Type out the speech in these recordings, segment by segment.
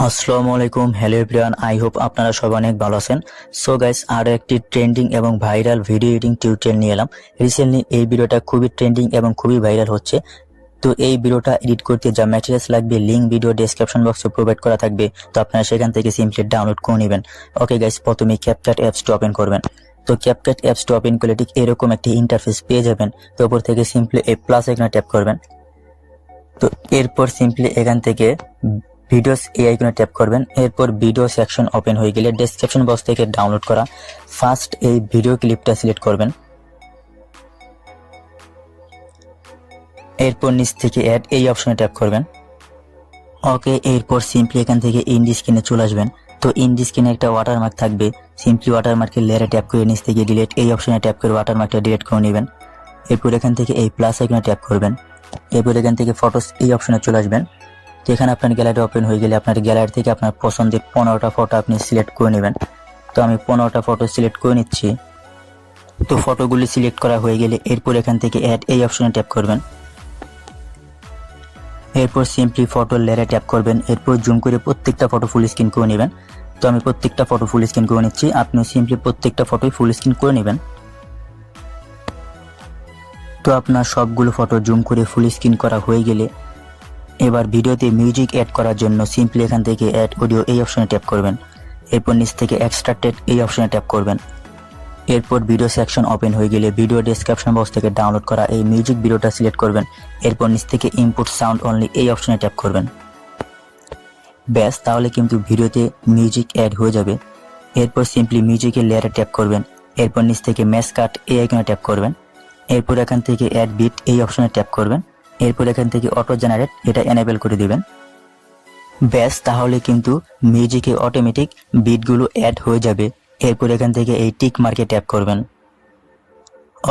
আসসালামু আলাইকুম, hello everyone. I hope আপনারা সবাই অনেক ভালো আছেন। সো গাইস, আরও একটি ট্রেন্ডিং এবং ভাইরাল ভিডিও এডিটিং টিউটোরিয়াল নিয়ে এলাম। রিসেন্টলি এই ভিডিওটা খুবই ট্রেন্ডিং এবং খুবই ভাইরাল হচ্ছে। তো এই ভিডিওটা এডিট করতে যা ম্যাটেরিয়ালস লাগবে লিঙ্ক ভিডিও ডেসক্রিপশন বক্সে প্রোভাইড করা থাকবে, তো আপনারা সেখান থেকে সিম্পলি ডাউনলোড করে নেবেন। ওকে গাইস, প্রথমে ক্যাপকাট অ্যাপসটি ওপেন করবেন। তো ক্যাপকাট অ্যাপসটি ওপেন করলে ঠিক এরকম একটি ইন্টারফেস পেয়ে যাবেন। তো উপর থেকে সিম্পলি এই প্লাস আইকনে ট্যাপ করবেন। তো এরপর সিম্পলি এখান থেকে ভিডিওস এই আইকনে ট্যাপ করবেন। এরপর ভিডিও সেকশন ওপেন হয়ে গেলে ডেসক্রিপশন বক্স থেকে ডাউনলোড করা ফার্স্ট এই ভিডিও ক্লিপটা সিলেক্ট করবেন। এরপর নিচ থেকে অ্যাড এই অপশনে ট্যাপ করবেন। ওকে, এরপর সিম্পলি এখান থেকে ইন্ডি স্ক্রিনে চলে আসবেন। তো ইন্ডি স্ক্রিনে একটা ওয়াটারমার্ক থাকবে, সিম্পলি ওয়াটারমার্কের লেয়ারে ট্যাপ করে নিচ থেকে ডিলিট এই অপশনে ট্যাপ করে ওয়াটারমার্কটা ডিলিট করে নেবেন। এরপর এখান থেকে এই প্লাস আইকনে ট্যাপ করবেন। এরপর এখান থেকে ফটোস এই অপশনে চলে আসবেন। তো এখানে আপনার গ্যালারি ওপেন হয়ে গেলে আপনার গ্যালারি থেকে আপনার পছন্দের 15টা ফটো আপনি সিলেক্ট করে নেবেন। তো আমি 15টা ফটো সিলেক্ট করে নিচ্ছি। তো ফটোগুলি সিলেক্ট করা হয়ে গেলে এরপর এখান থেকে অ্যাড এই অপশনে ট্যাপ করবেন। এরপর সিম্পলি ফটোর লেয়ারে ট্যাপ করবেন। এরপর জুম করে প্রত্যেকটা ফটো ফুল স্ক্রিন করে নেবেন। তো আমি প্রত্যেকটা ফটো ফুল স্ক্রিন করে নিচ্ছি, আপনি সিম্পলি প্রত্যেকটা ফটোই ফুল স্ক্রিন করে নেবেন। তো আপনার সবগুলো ফটো জুম করে ফুল স্ক্রিন করা হয়ে গেলে এবার ভিডিওতে মিউজিক অ্যাড করার জন্য সিম্পলি এখান থেকে অ্যাড অডিও এই অপশনে ট্যাপ করবেন। এরপর নিচ থেকে এক্সট্রাক্টেড এই অপশনে ট্যাপ করবেন। এরপর ভিডিও সেকশন ওপেন হয়ে গেলে ভিডিও ডেসক্রিপশন বক্স থেকে ডাউনলোড করা এই মিউজিক ভিডিওটা সিলেক্ট করবেন। এরপর নিচ থেকে ইনপুট সাউন্ড অনলি এই অপশনে ট্যাপ করবেন। ব্যাস, তাহলে কিন্তু ভিডিওতে মিউজিক অ্যাড হয়ে যাবে। এরপর সিম্পলি মিউজিকের লেয়ারে ট্যাপ করবেন। এরপর নিচ থেকে ম্যাচ কাট এই আইকনে ট্যাপ করবেন। এরপর এখান থেকে অ্যাড বিট এই অপশনে ট্যাপ করবেন। এরপর এখান থেকে অটো জেনারেট এটা এনেবল করে দিবেন। ব্যাস, তাহলে কিন্তু মিউজিকে অটোমেটিক বিটগুলো অ্যাড হয়ে যাবে। এরপর এখান থেকে এই টিক মার্কে ট্যাপ করবেন।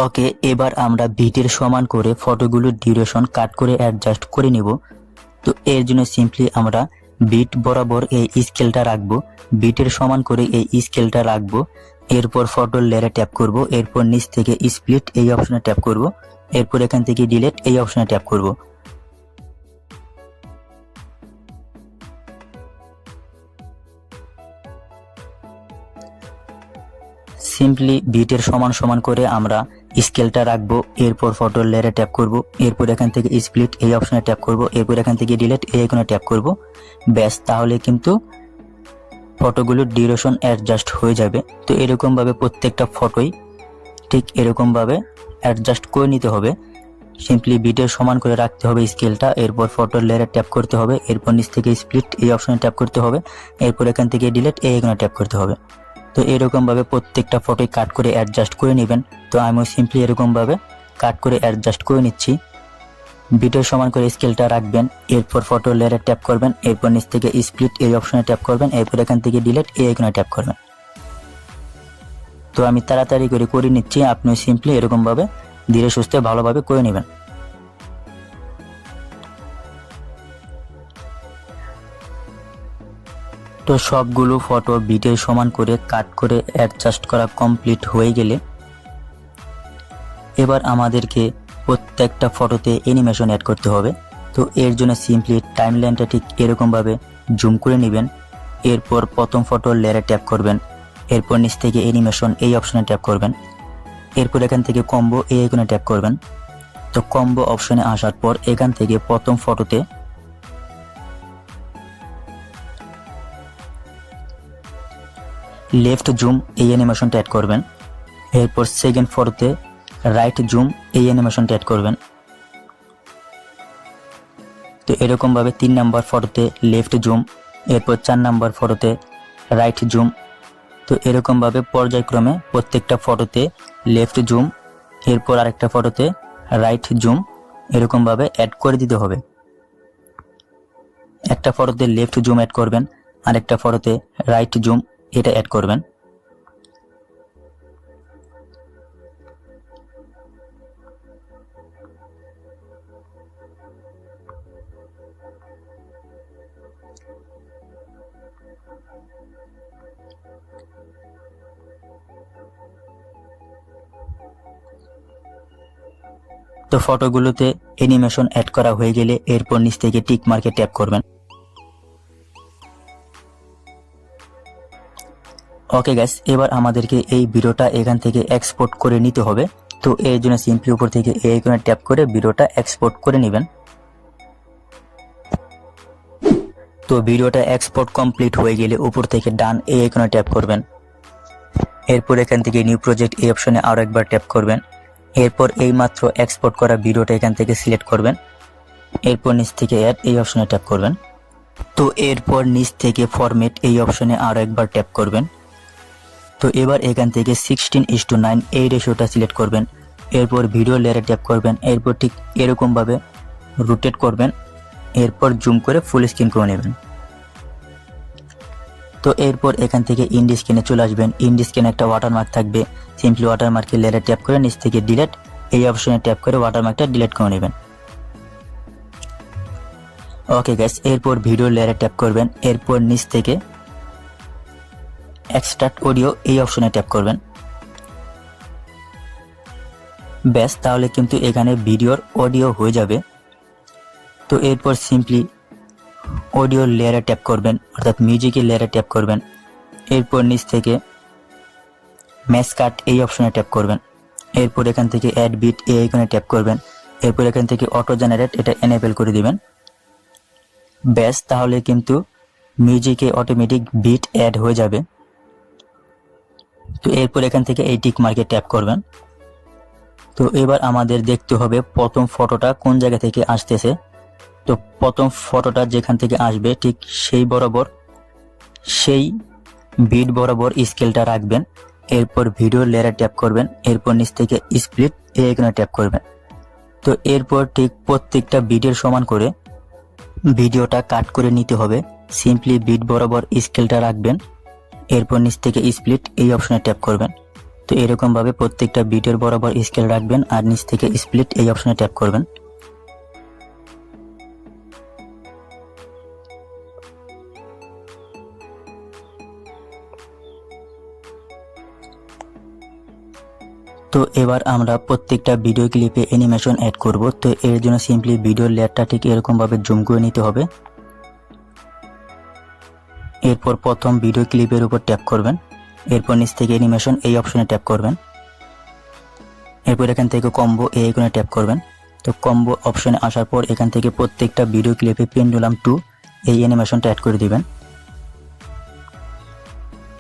ওকে, এবার আমরা বিটের সমান করে ফটোগুলোর ডিউরেশন কাট করে অ্যাডজাস্ট করে নিব। তো এর জন্য সিম্পলি আমরা বিট বরাবর এই স্কেলটা রাখবো, বিটের সমান করে এই স্কেলটা রাখবো। এরপর ফটোর লেয়ারে ট্যাপ করব। এরপর নিচ থেকে স্প্লিট এই অপশনে ট্যাপ করব। এরপর এখান থেকে ডিলিট এই অপশনে ট্যাপ করব। সিম্পলি বিটের সমান সমান করে আমরা স্কেলটা রাখবো। এরপর ফটোর লেয়ারে ট্যাপ করব। এরপর এখান থেকে স্প্লিট এই অপশনে ট্যাপ করব। এরপর এখান থেকে ডিলিট এই আইকনে ট্যাপ করব। ব্যাস, তাহলে কিন্তু ফটোগুলোর ডিউরেশন অ্যাডজাস্ট হয়ে যাবে। তো এরকমভাবে প্রত্যেকটা ফটোই ঠিক এরকমভাবে অ্যাডজাস্ট করে নিতে হবে। সিম্পলি বিটের সমান করে রাখতে হবে স্কেলটা। এরপর ফটোর লেয়ারে ট্যাপ করতে হবে। এরপর নিচ থেকে স্প্লিট এই অপশনে ট্যাপ করতে হবে। এরপর এখান থেকে ডিলিট এই আইকনে ট্যাপ করতে হবে। তো এরকমভাবে প্রত্যেকটা ফটোই কাট করে অ্যাডজাস্ট করে নেবেন। তো আমিও সিম্পলি এরকমভাবে কাট করে অ্যাডজাস্ট করে নিচ্ছি। বিটের সমান করে স্কেলটা রাখবেন। এরপর ফটোর লেয়ারে ট্যাপ করবেন। এরপর নিচ থেকে স্প্লিট এই অপশনে ট্যাপ করবেন। এরপর এখান থেকে ডিলিট এই আইকনে ট্যাপ করবেন। তো আমি তাড়াতাড়ি করে নিচ্ছি, আপনি সিম্পলি এরকমভাবে ধীরে সুস্থে ভালোভাবে করে নেবেন। তো সবগুলো ফটো বিটের সমান করে কাট করে অ্যাডজাস্ট করা কমপ্লিট হয়ে গেলে এবার আমাদেরকে প্রত্যেকটা ফটোতে অ্যানিমেশন অ্যাড করতে হবে। তো এর জন্য সিম্পলি টাইমলাইনটা ঠিক এরকমভাবে জুম করে নেবেন। এরপর প্রথম ফটোর লেয়ারে ট্যাপ করবেন। এরপর নিচ থেকে অ্যানিমেশন এই অপশনে ট্যাপ করবেন। এরপর এখান থেকে কম্বো এই আইকনে ট্যাপ করবেন। তো কম্বো অপশনে আসার পর এখান থেকে প্রথম ফটোতে লেফট জুম এই অ্যানিমেশনটা অ্যাড করবেন। এরপর সেকেন্ড ফটোতে রাইট জুম এই অ্যানিমেশনটা অ্যাড করবেন। তো এরকমভাবে 3 নাম্বার ফটোতে লেফট জুম, এরপর 4 নাম্বার ফটোতে রাইট জুম। তো এরকমভাবে পর্যায়ক্রমে প্রত্যেকটা ফটোতে লেফট জুম, এরপর আরেকটা ফটোতে রাইট জুম এরকমভাবে অ্যাড করে দিতে হবে। একটা ফটোতে লেফট জুম অ্যাড করবেন, আরেকটা ফটোতে রাইট জুম এটা অ্যাড করবেন। তো ফটোগুলোতে অ্যানিমেশন অ্যাড করা হয়ে গেলে এরপর নিচ থেকে টিক মার্কে ট্যাপ করবেন। ওকে গাইস, এবার আমাদেরকে এই ভিডিওটা এখান থেকে এক্সপোর্ট করে নিতে হবে। তো এর জন্য সিম্পলি উপর থেকে এই আইকনে ট্যাপ করে ভিডিওটা এক্সপোর্ট করে নেবেন। তো ভিডিওটা এক্সপোর্ট কমপ্লিট হয়ে গেলে উপর থেকে ডান এই আইকনে ট্যাপ করবেন। এরপর এখান থেকে নিউ প্রজেক্ট এই অপশনে আরো একবার ট্যাপ করবেন। এরপর এই মাত্র এক্সপোর্ট করা ভিডিওটা এখান থেকে সিলেক্ট করবেন। এরপর নিচ থেকে অ্যাড এই অপশনে ট্যাপ করবেন। তো এরপর নিচ থেকে ফরম্যাট এই অপশনে আরো একবার ট্যাপ করবেন। তো এবার এখান থেকে 16:9 এই রেশিওটা সিলেক্ট করবেন। এরপর ভিডিও লেয়ারে ট্যাপ করবেন। এরপর ঠিক এরকম ভাবে রোটেট করবেন। এরপর জুম করে ফুল স্ক্রিন করে নেবেন। তো এরপর এখান থেকে ইন্ডি স্ক্রিনে চলে আসবেন। ইন্ডি স্ক্রিনে একটা ওয়াটারমার্ক থাকবে, সিম্পলি ওয়াটারমার্কের লেয়ারে ট্যাপ করে নিচ থেকে ডিলিট এই অপশনে ট্যাপ করে ওয়াটারমার্কটা ডিলিট করে নেবেন। ওকে গাইস, এরপর ভিডিও লেয়ারে ট্যাপ করবেন। এরপর নিচ থেকে এক্সট্রাক্ট অডিও এই অপশনে ট্যাপ করবেন। ব্যাস, তাহলে কিন্তু এখানে ভিডিওর অডিও হয়ে যাবে। তো এরপর সিম্পলি অডিও লেয়ারে ট্যাপ করবেন, অর্থাৎ মিউজিকের লেয়ারে ট্যাপ করবেন। এরপর নিচ থেকে ম্যাচ কাট এই অপশনে ট্যাপ করবেন। এরপর এখান থেকে অ্যাড বিট এই আইকনে ট্যাপ করবেন। এরপর এখান থেকে অটো জেনারেট এটা এনেবল করে দিবেন। ব্যাস, তাহলে কিন্তু মিউজিকে অটোমেটিক বিট অ্যাড হয়ে যাবে। তো এরপর এখান থেকে এই টিক মার্কে ট্যাপ করবেন। তো এবার আমাদের দেখতে হবে প্রথম ফটোটা কোন জায়গা থেকে আসতেছে। তো প্রথম ফটোটা যেখান থেকে আসবে ঠিক সেই বরাবর, সেই বিট বরাবর স্কেলটা রাখবেন। এরপর ভিডিও লেয়ারে ট্যাপ করবেন। এরপর নিচ থেকে স্প্লিট এই আইকনে ট্যাপ করবেন। তো এরপর ঠিক প্রত্যেকটা বিটের সমান করে ভিডিওটা কাট করে নিতে হবে। সিম্পলি বিট বরাবর স্কেলটা রাখবেন। এরপর নিচ থেকে স্প্লিট এই অপশনে ট্যাপ করবেন। তো এরকম ভাবে প্রত্যেকটা বিটের বরাবর স্কেল রাখবেন আর নিচ থেকে স্প্লিট এই অপশনে ট্যাপ করবেন। তো এবার আমরা প্রত্যেকটা ভিডিও ক্লিপে অ্যানিমেশন অ্যাড করব। তো এর জন্য সিম্পলি ভিডিও লেয়ারটা ঠিক এরকম ভাবে জুম করে নিতে হবে। এরপর প্রথম ভিডিও ক্লিপের উপর ট্যাপ করবেন। এরপর নিচ থেকে অ্যানিমেশন এই অপশনে ট্যাপ করবেন। এরপর এখান থেকে কম্বো এই আইকনে ট্যাপ করবেন। তো কম্বো অপশনে আসার পর এখান থেকে প্রত্যেকটা ভিডিও ক্লিপে পেন্ডুলাম 2 এই অ্যানিমেশনটা অ্যাড করে দিবেন।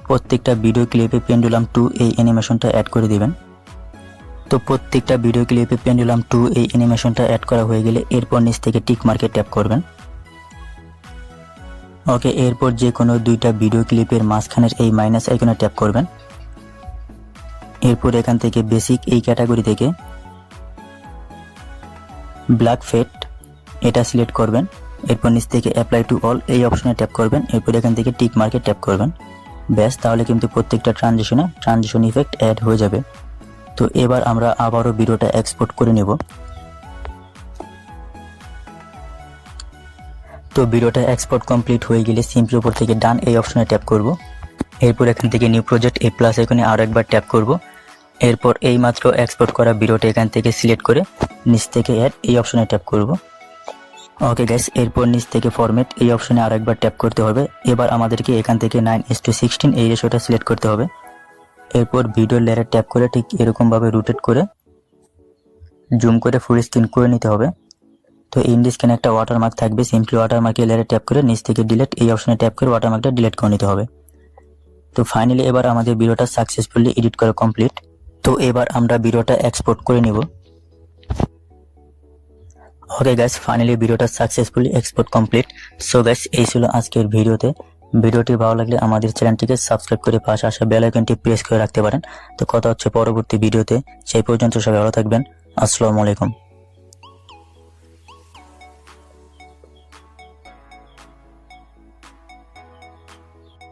প্রত্যেকটা ভিডিও ক্লিপে পেন্ডুলাম 2 এই অ্যানিমেশনটা অ্যাড করে দিবেন। তো প্রত্যেকটা ভিডিও ক্লিপে পেন্ডুলাম 2 এই অ্যানিমেশনটা অ্যাড করা হয়ে গেলে এরপর নিচ থেকে টিক মার্কে ট্যাপ করবেন। ওকে, এরপর যে কোনো দুইটা ভিডিও ক্লিপের মাঝখানের এই মাইনাস আইকনে ট্যাপ করবেন। এরপর এখান থেকে বেসিক এই ক্যাটাগরি থেকে ব্ল্যাক ফেড এটা সিলেক্ট করবেন। এরপর নিচ থেকে অ্যাপ্লাই টু অল এই অপশনে ট্যাপ করবেন। এরপর এখান থেকে টিক মার্কে ট্যাপ করবেন। ব্যাস, তাহলে কিন্তু প্রত্যেকটা ট্রানজিশন ইফেক্ট অ্যাড হয়ে যাবে। তো এবার আমরা আবারও ভিডিওটা এক্সপোর্ট করে নেব। তো ভিডিওটা এক্সপোর্ট কমপ্লিট হয়ে গেলে সিম্পলি উপর থেকে ডান এই অপশনে ট্যাপ করব। এরপর এখান থেকে নিউ প্রজেক্ট এই প্লাস আইকনে আরো একবার ট্যাপ করব। এরপর এই মাত্র এক্সপোর্ট করা ভিডিওটা এখান থেকে সিলেক্ট করে নিচ থেকে অ্যাড এই অপশনে ট্যাপ করব। ওকে গাইস, এরপর নিচ থেকে ফরম্যাট এই অপশনে আরো একবার ট্যাপ করতে হবে। এবার আমাদেরকে এখান থেকে 9:16 এই রেশিওটা সিলেক্ট করতে হবে। এরপর ভিডিও লেয়ারে ট্যাপ করে ঠিক এরকম ভাবে রোটেট করে জুম করে ফুল স্ক্রিন করে নিতে হবে। তো ইন্ডি স্ক্রিনে একটা ওয়াটারমার্ক থাকবে, সিম্পলি ওয়াটারমার্কের লেয়ারে ট্যাপ করে নিচ থেকে ডিলিট এই অপশনে ট্যাপ করে ওয়াটারমার্কটা ডিলিট করে নিতে হবে। তো ফাইনালি এবার আমাদের ভিডিওটা সাকসেসফুলি এডিট করা কমপ্লিট। তো এবার আমরা ভিডিওটা এক্সপোর্ট করে নিব। ওকে গাইস, ফাইনালি ভিডিওটা successfully export complete. So guys, এই ছিল আজকের ভিডিওতে। ভিডিওটি ভালো লাগলে আমাদের চ্যানেলটিকে সাবস্ক্রাইব করে পাশে আসা বেল আইকনটি প্রেস করে রাখতে পারেন। তো কথা হচ্ছে পরবর্তী ভিডিওতে। সেই পর্যন্ত সবাই ভালো থাকবেন। আসসালামু আলাইকুম।